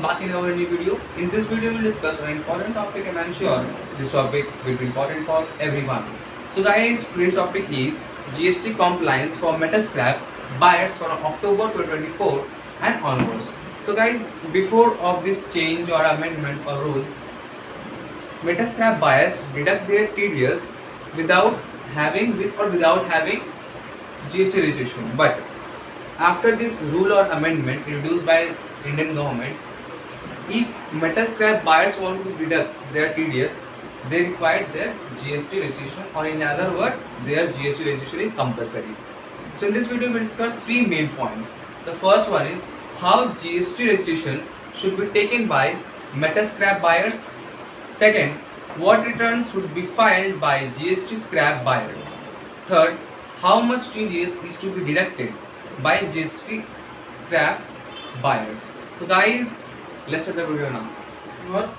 back in our new video. In this video, we'll discuss an important topic, and I'm sure this topic will be important for everyone. So, guys, today's topic is GST compliance for metal scrap buyers from October 2024 and onwards. So, guys, before of this change or amendment or rule, metal scrap buyers deduct their TDS without having with or without having GST registration, but after this rule or amendment introduced by Indian government, if metal scrap buyers want to deduct their TDS, they require their GST registration, or in other words, their GST registration is compulsory. So in this video, we discuss three main points. The first one is how GST registration should be taken by metal scrap buyers. Second, what returns should be filed by GST scrap buyers. Third, how much TDS is to be deducted by GST scrap buyers. So guys, let's start the video now. Viewers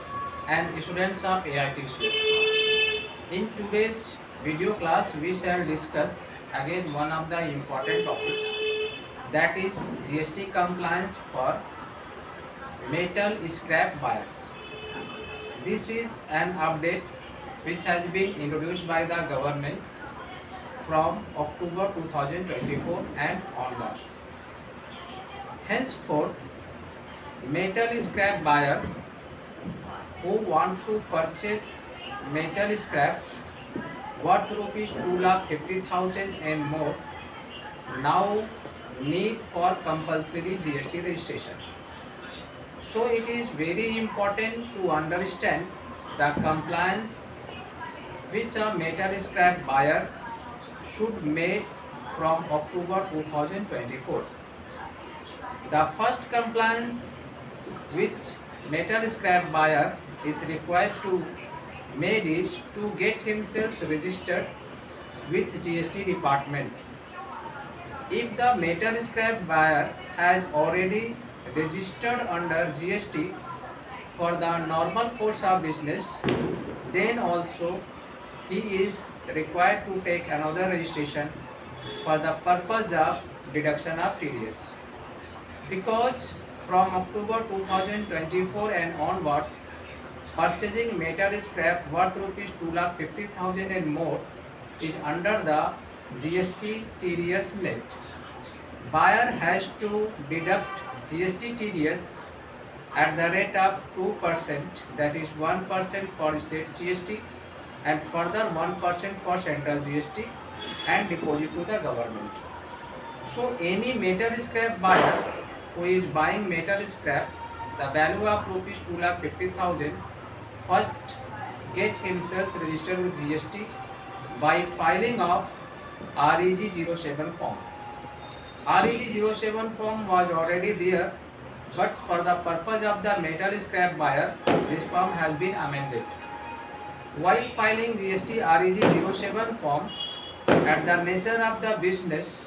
and students of AIT Studio. In today's video class, we shall discuss again one of the important topics, that is GST compliance for metal scrap buyers. This is an update which has been introduced by the government from October 2024 and onwards. Henceforth, metal scrap buyers who want to purchase metal scrap worth rupees 2,50,000 and more now need for compulsory GST registration. So it is very important to understand the compliance which a metal scrap buyer should make from October 2024. The first compliance which metal scrap buyer is required to make is to get himself registered with GST department. If the metal scrap buyer has already registered under GST for the normal course of business, then also he is required to take another registration for the purpose of deduction of TDS. Because from October 2024 and onwards, purchasing metal scrap worth rupees 2,50,000 and more is under the GST TDS net. Buyer has to deduct GST TDS at the rate of 2%, that is 1% for state GST and further 1% for central GST, and deposit to the government. So any metal scrap buyer who is buying metal scrap, the value of rupees 2,50,000, first get himself registered with GST by filing of REG 07 form. REG 07 form was already there, but for the purpose of the metal scrap buyer, this form has been amended. While filing GST REG 07 form, at the nature of the business,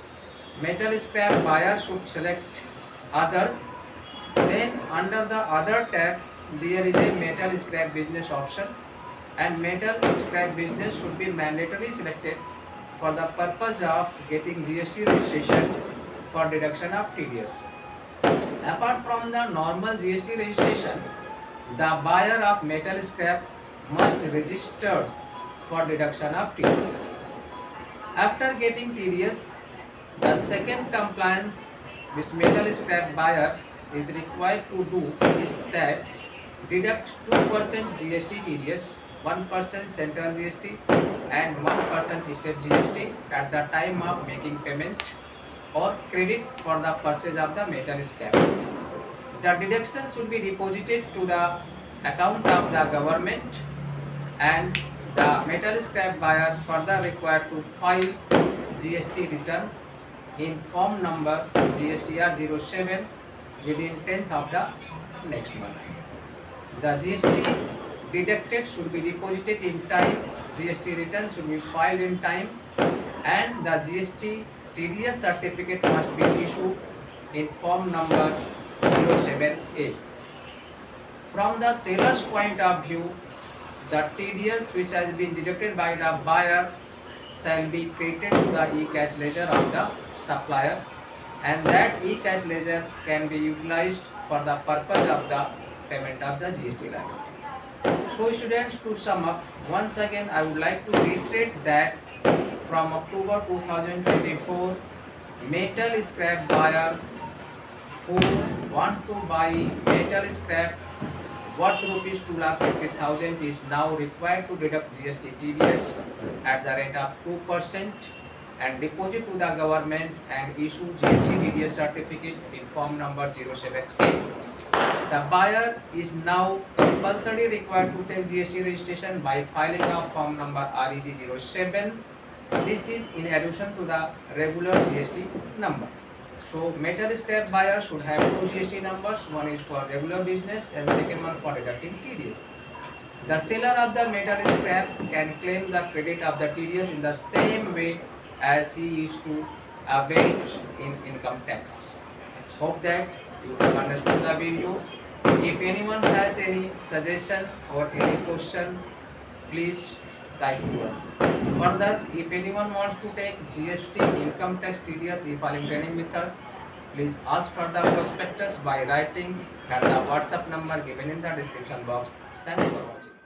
metal scrap buyer should select others. Then under the other tab, there is a metal scrap business option, and metal scrap business should be mandatorily selected for the purpose of getting GST registration for deduction of TDS. Apart from the normal GST registration, the buyer of metal scrap must register for deduction of TDS. After getting TDS, the second compliance which metal scrap buyer is required to do is that deduct 2% GST TDS, 1% central GST and 1% state GST at the time of making payment or credit for the purchase of the metal scrap. The deduction should be deposited to the account of the government, and the metal scrap buyer further required to file GST return in form number GSTR 07 within 10th of the next month. The GST deducted should be deposited in time, GST return should be filed in time, and the GST TDS certificate must be issued in form number 07A. From the seller's point of view, the TDS which has been deducted by the buyer shall be credited to the e-cash ledger of the supplier, and that e-cash ledger can be utilized for the purpose of the payment of the GST liability. So students, to sum up, once again I would like to reiterate that from October 2024, metal scrap buyers who want to buy metal scrap worth rupees 2,50,000 is now required to deduct GST TDS at the rate of 2% and deposit to the government and issue GST TDS certificate in form number 07A. The buyer is now compulsorily required to take GST registration by filing of form number REG 07. This is in addition to the regular GST number. So metal scrap buyer should have two GST numbers. One is for regular business and second one for deducting TDS. The seller of the metal scrap can claim the credit of the TDS in the same way as he used to avail in income tax. Hope that you have understood the video. If anyone has any suggestion or any question, please write to us. Further, if anyone wants to take GST, income tax, TDS, e-filing training with us, please ask for the prospectus by writing at the WhatsApp number given in the description box. Thanks for watching.